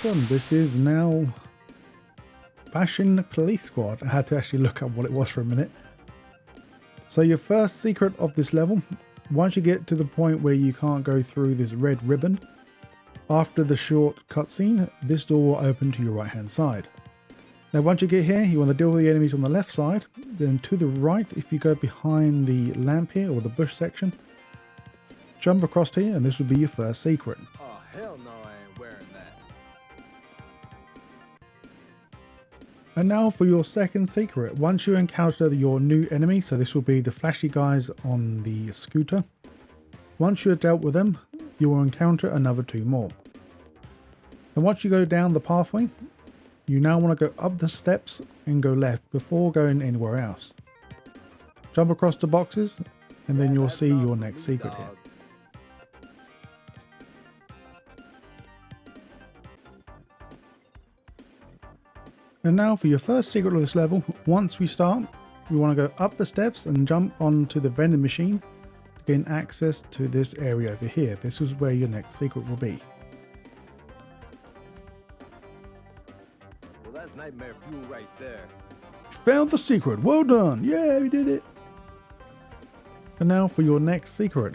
welcome. This is now Fashion Police Squad. I had to actually look up what it was for a minute. So your first secret of this level, once you get to the point where you can't go through this red ribbon, after the short cutscene, this door will open to your right hand side. Now once you get here, you want to deal with the enemies on the left side. Then to the right, if you go behind the lamp here or the bush section, jump across here and this will be your first secret. Oh hell no, I ain't wearing that. And now for your second secret. Once you encounter your new enemy, so this will be the flashy guys on the scooter. Once you have dealt with them, you will encounter another 2 more. And once you go down the pathway, you now want to go up the steps and go left before going anywhere else. Jump across the boxes and then you'll see your next secret here. And now for your first secret of this level, once we start, we want to go up the steps and jump onto the vending machine to gain access to this area over here. This is where your next secret will be. Well, that's nightmare fuel right there. Found the secret, well done, yeah, we did it. And now for your next secret.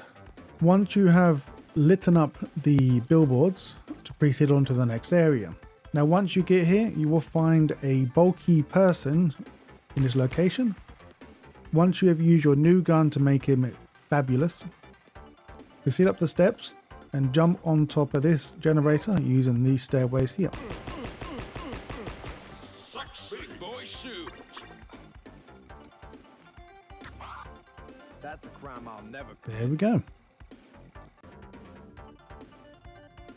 Once you have lit up the billboards to proceed on to the next area. Now once you get here, you will find a bulky person in this location. Once you have used your new gun to make him fabulous, proceed up the steps and jump on top of this generator using these stairways here. Big boy shoot. That's a crime I'll never commit. There we go.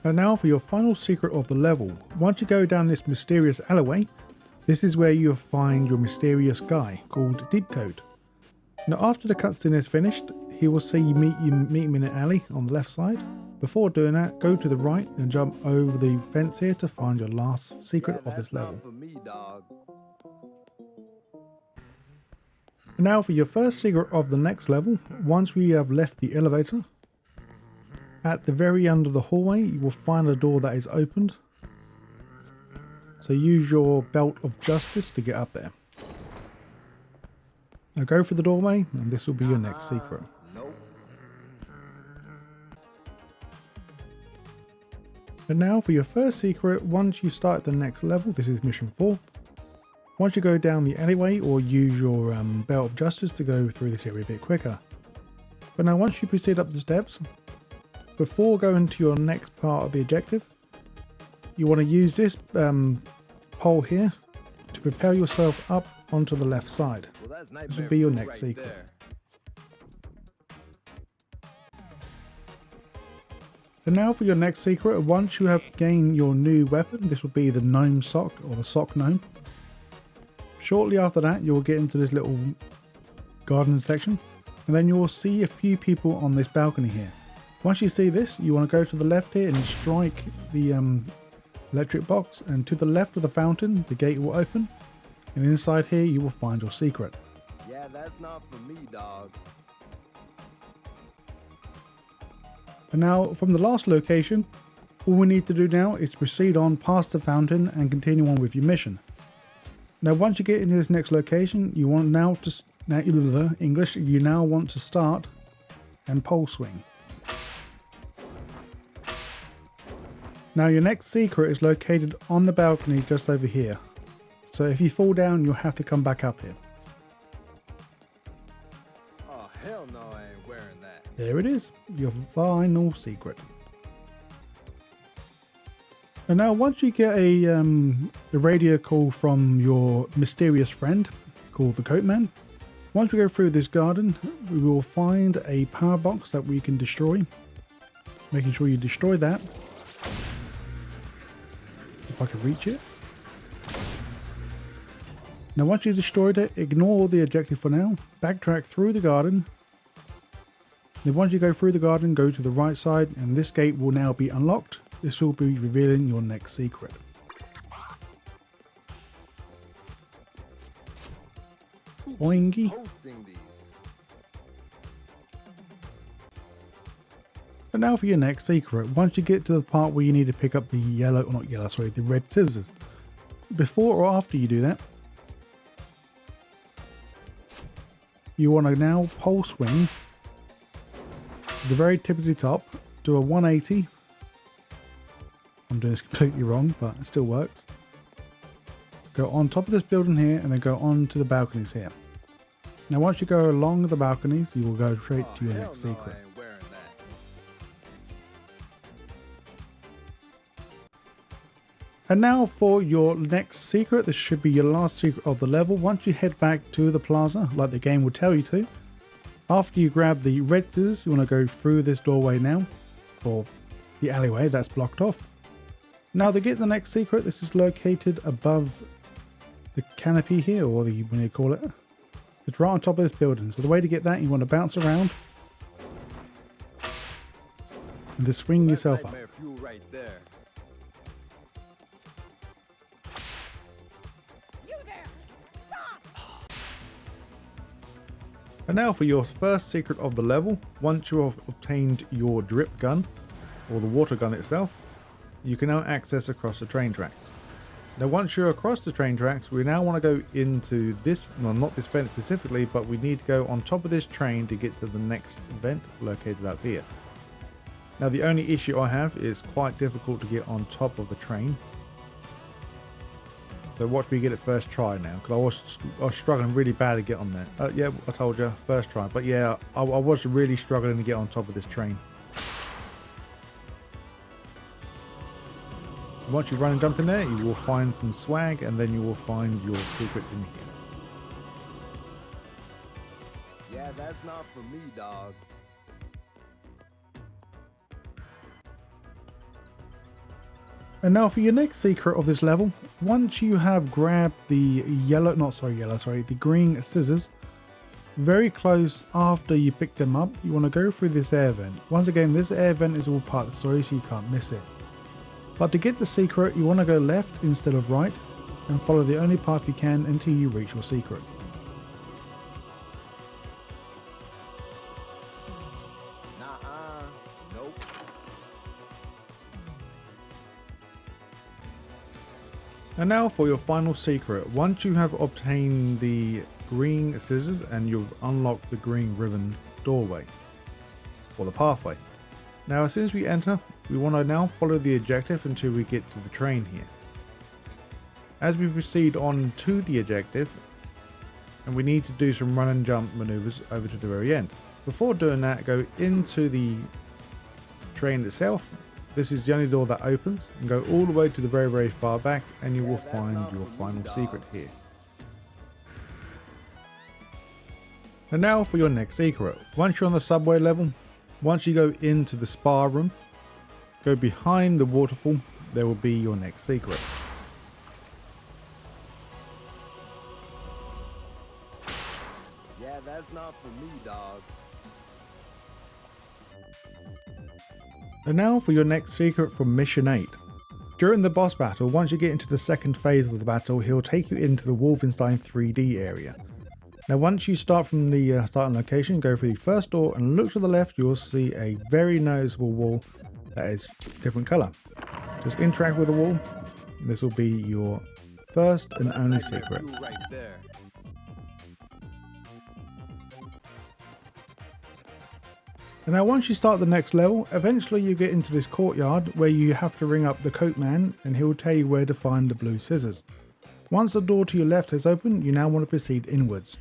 And now for your final secret of the level. Once you go down this mysterious alleyway, this is where you'll find your mysterious guy called Deep Code. Now after the cutscene is finished, he will say you meet him in an alley on the left side. Before doing that, go to the right and jump over the fence here to find your last secret of this level. For me, dog. And now for your first secret of the next level, once we have left the elevator, at the very end of the hallway, you will find a door that is opened. So use your belt of justice to get up there. Now go through the doorway and this will be your next secret. Nope. And now for your first secret, once you start the next level, this is mission 4. Once you go down the alleyway or use your belt of justice to go through this area a bit quicker. But now once you proceed up the steps, before going to your next part of the objective, you want to use this pole here to propel yourself up onto the left side. Well, This will be your next secret. there. And now for your next secret, once you have gained your new weapon, this will be the gnome sock or the sock gnome. Shortly after that, you'll get into this little garden section and then you will see a few people on this balcony here. Once you see this, you want to go to the left here and strike the electric box, and to the left of the fountain, the gate will open, and inside here you will find your secret. Yeah, that's not for me, dog. And now from the last location, all we need to do now is proceed on past the fountain and continue on with your mission. Now once you get into this next location, you want now to you now want to start and pole swing. Now your next secret is located on the balcony just over here. So if you fall down, you'll have to come back up here. Oh hell no, I ain't wearing that. There it is, your final secret. And now once you get a radio call from your mysterious friend called the Coat Man, once we go through this garden, we will find a power box that we can destroy. Making sure you destroy that. If I can reach it. Now once you've destroyed it, ignore the objective for now. Backtrack through the garden. Then once you go through the garden, go to the right side and this gate will now be unlocked. This will be revealing your next secret. Boingy. Posting these. But now for your next secret. Once you get to the part where you need to pick up the yellow, or not yellow, sorry, the red scissors. Before or after you do that, you want to now pole swing to the very tip of the top, do a 180. I'm doing this completely wrong, but it still works. Go on top of this building here and then go on to the balconies here. Now once you go along the balconies, you will go straight to your next secret. And now for your next secret. This should be your last secret of the level. Once you head back to the plaza, like the game will tell you to, after you grab the red scissors, you want to go through this doorway now, or the alleyway that's blocked off. Now to get the next secret, this is located above the canopy here, or the, when you call it, it's right on top of this building. So the way to get that, you want to bounce around and just swing yourself up. Right there. And now for your first secret of the level. Once you have obtained your drip gun, or the water gun itself, you can now access across the train tracks. Now once you're across the train tracks, we now want to go into this, well not this vent specifically, but we need to go on top of this train to get to the next vent located up here. Now the only issue I have is quite difficult to get on top of the train. So watch me get it first try now, because I was struggling really bad to get on there. Yeah, I told you, first try. But yeah, I was really struggling to get on top of this train. Once you run and jump in there, you will find some swag, and then you will find your secret in here. Yeah, that's not for me, dog. And now for your next secret of this level. Once you have grabbed the the green scissors, very close after you pick them up, you want to go through this air vent. Once again, this air vent is all part of the story, so you can't miss it. But to get the secret, you want to go left instead of right, and follow the only path you can until you reach your secret. Nope. And now for your final secret. Once you have obtained the green scissors and you've unlocked the green ribbon doorway, or the pathway. Now as soon as we enter, we want to now follow the objective until we get to the train here. As we proceed on to the objective, and we need to do some run and jump maneuvers over to the very end. Before doing that, go into the train itself. This is the only door that opens, and go all the way to the very, very far back, and you will find your final secret here. And now for your next secret. Once you're on the subway level, once you go into the spa room, go behind the waterfall, there will be your next secret. Yeah, that's not for me, dog. And now for your next secret from Mission 8. During the boss battle, once you get into the second phase of the battle, he'll take you into the Wolfenstein 3D area. Now once you start from the starting location, go through the first door and look to the left, you will see a very noticeable wall that is different colour. Just interact with the wall, and this will be your first and only secret. Right there. And now once you start the next level, eventually you get into this courtyard where you have to ring up the coat man, and he'll tell you where to find the blue scissors. Once the door to your left has opened, you now want to proceed inwards.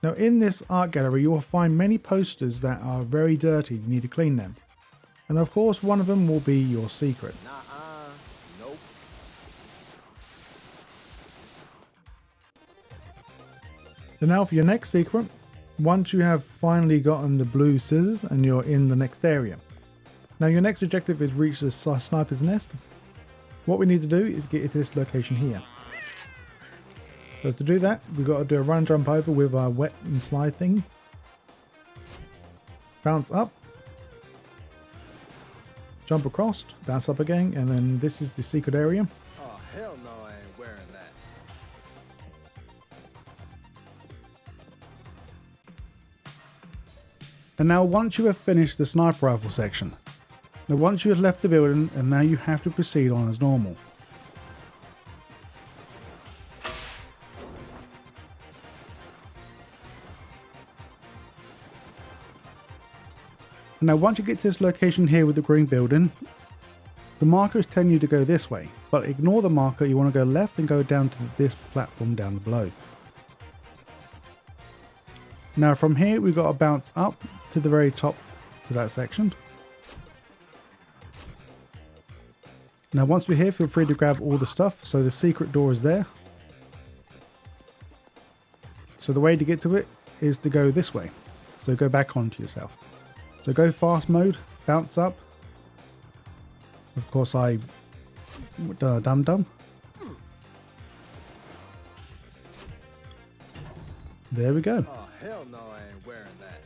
Now in this art gallery you will find many posters that are very dirty, you need to clean them. And of course one of them will be your secret. Nope. So now for your next secret. Once you have finally gotten the blue scissors and you're in the next area. Now your next objective is reach the sniper's nest. What we need to do is get into this location here. So to do that, we've got to do a run jump over with our wet and slide thing. Bounce up. Jump across, bounce up again, and then this is the secret area. Oh, hell no, I ain't wearing that. And now once you have finished the sniper rifle section, now once you have left the building, and now you have to proceed on as normal. Now once you get to this location here with the green building, the marker is telling you to go this way, but ignore the marker. You want to go left and go down to this platform down below. Now from here we've got to bounce up to the very top to that section. Now once we're here, feel free to grab all the stuff. So the secret door is there. So the way to get to it is to go this way. So go back onto yourself. So go fast mode, bounce up. Of course I done a dum-dum. There we go. Oh, hell no, I ain't wearing that.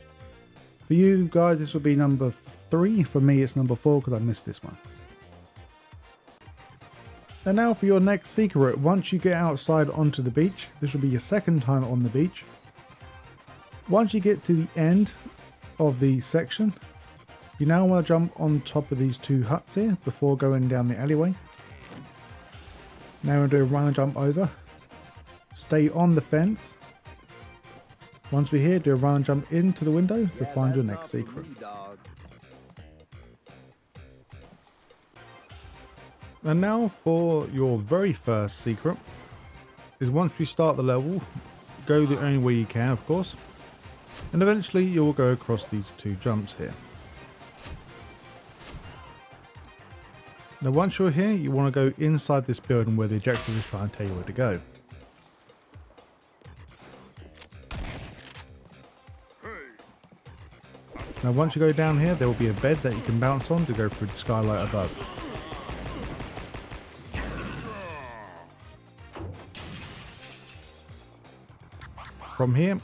For you guys, this will be number 3. For me, it's number 4 because I missed this one. And now for your next secret. Once you get outside onto the beach, this will be your second time on the beach. Once you get to the end of the section, you now want to jump on top of these 2 huts here before going down the alleyway. Now we'll do a run and jump over. Stay on the fence. Once we're here, do a run and jump into the window to find your next secret. And now for your very first secret is once you start the level, go the only way you can, of course, and eventually you'll go across these 2 jumps here. Now once you're here, you want to go inside this building where the objective is trying to tell you where to go. Now once you go down here, there will be a bed that you can bounce on to go through the skylight above. From here,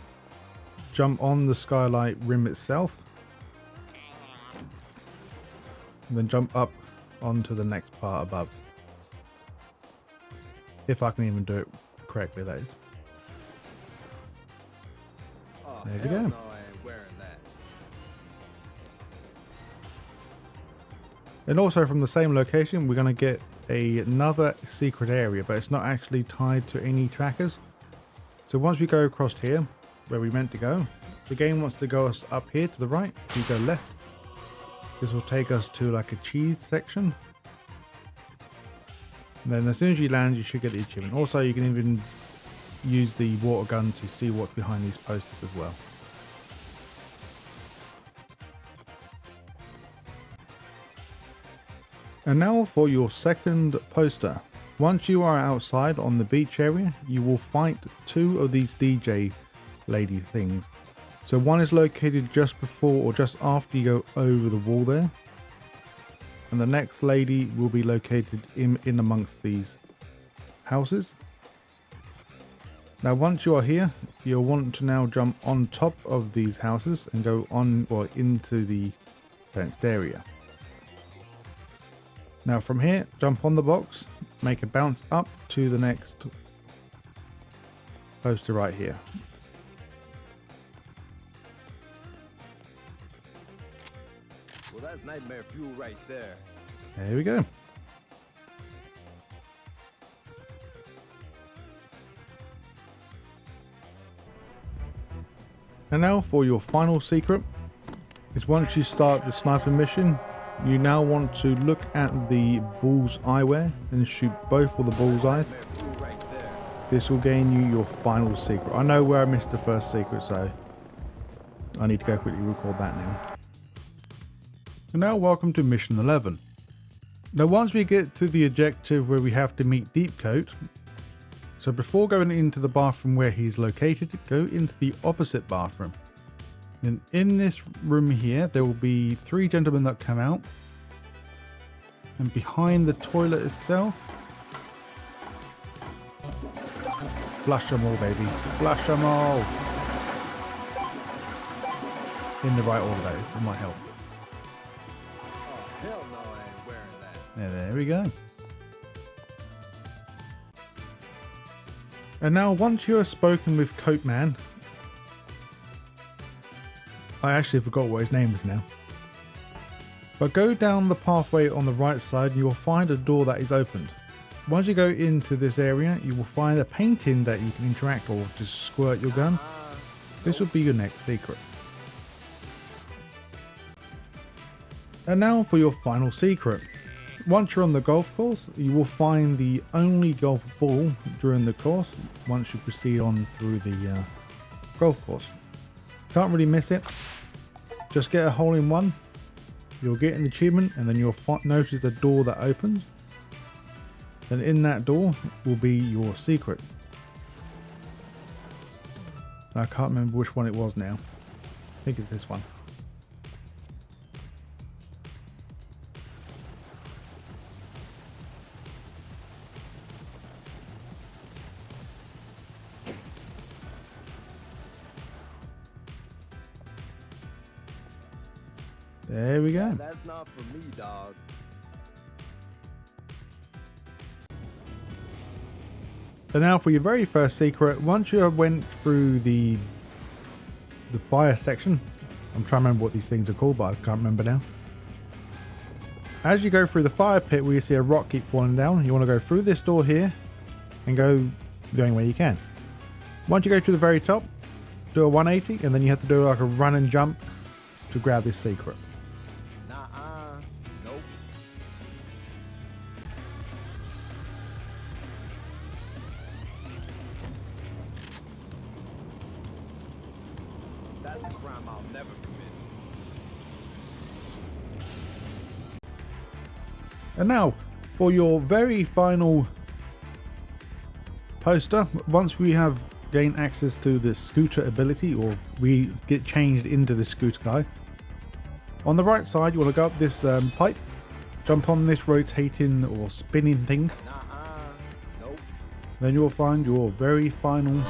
jump on the skylight rim itself, and then jump up onto the next part above. If I can even do it correctly, that is. Oh, there we go. No, I ain't wearing that. And also from the same location, we're going to get another secret area, but it's not actually tied to any trackers. So once we go across here, where we meant to go, the game wants to go us up here to the right. If you go left, this will take us to like a cheese section. And then as soon as you land, you should get the achievement. Also, you can even use the water gun to see what's behind these posters as well. And now for your second poster. Once you are outside on the beach area, you will fight 2 of these DJ lady things. So one is located just before or just after you go over the wall there. And the next lady will be located in amongst these houses. Now once you are here, you'll want to now jump on top of these houses and go on or into the fenced area. Now from here, jump on the box, make a bounce up to the next poster right here. Well, that's nightmare fuel right there. There we go. And now for your final secret is once you start the sniper mission, you now want to look at the bull's eyewear and shoot both of the bullseyes. This will gain you your final secret. I know where I missed the first secret, so I need to go quickly record that now. And now welcome to mission 11. Now once we get to the objective where we have to meet Deepcoat, so before going into the bathroom where he's located, go into the opposite bathroom. And in this room here, there will be 3 gentlemen that come out. And behind the toilet itself, flush them all, baby. Flush them all. In the right order, that is. It might help. Oh, hell no, I ain't wearing that. Yeah, there we go. And now once you have spoken with Coat Man, I actually forgot what his name is now. But go down the pathway on the right side and you will find a door that is opened. Once you go into this area, you will find a painting that you can interact or just squirt your gun. This will be your next secret. And now for your final secret. Once you're on the golf course, you will find the only golf ball during the course once you proceed on through the golf course. Can't really miss it. Just get a hole in one. You'll get an achievement and then you'll notice the door that opens. Then in that door will be your secret. I can't remember which one it was now. I think it's this one. There we go. That's not for me, dog. So now for your very first secret, once you went through the fire section, I'm trying to remember what these things are called, but I can't remember now. As you go through the fire pit where you see a rock keep falling down, you want to go through this door here and go the only way you can. Once you go to the very top, do a 180 and then you have to do like a run and jump to grab this secret. Nope. That's a crime I'll never commit. And now for your very final poster, once we have gained access to the scooter ability, or we get changed into the scooter guy, on the right side you want to go up this pipe, jump on this rotating or spinning thing, Nope. then you will find your very final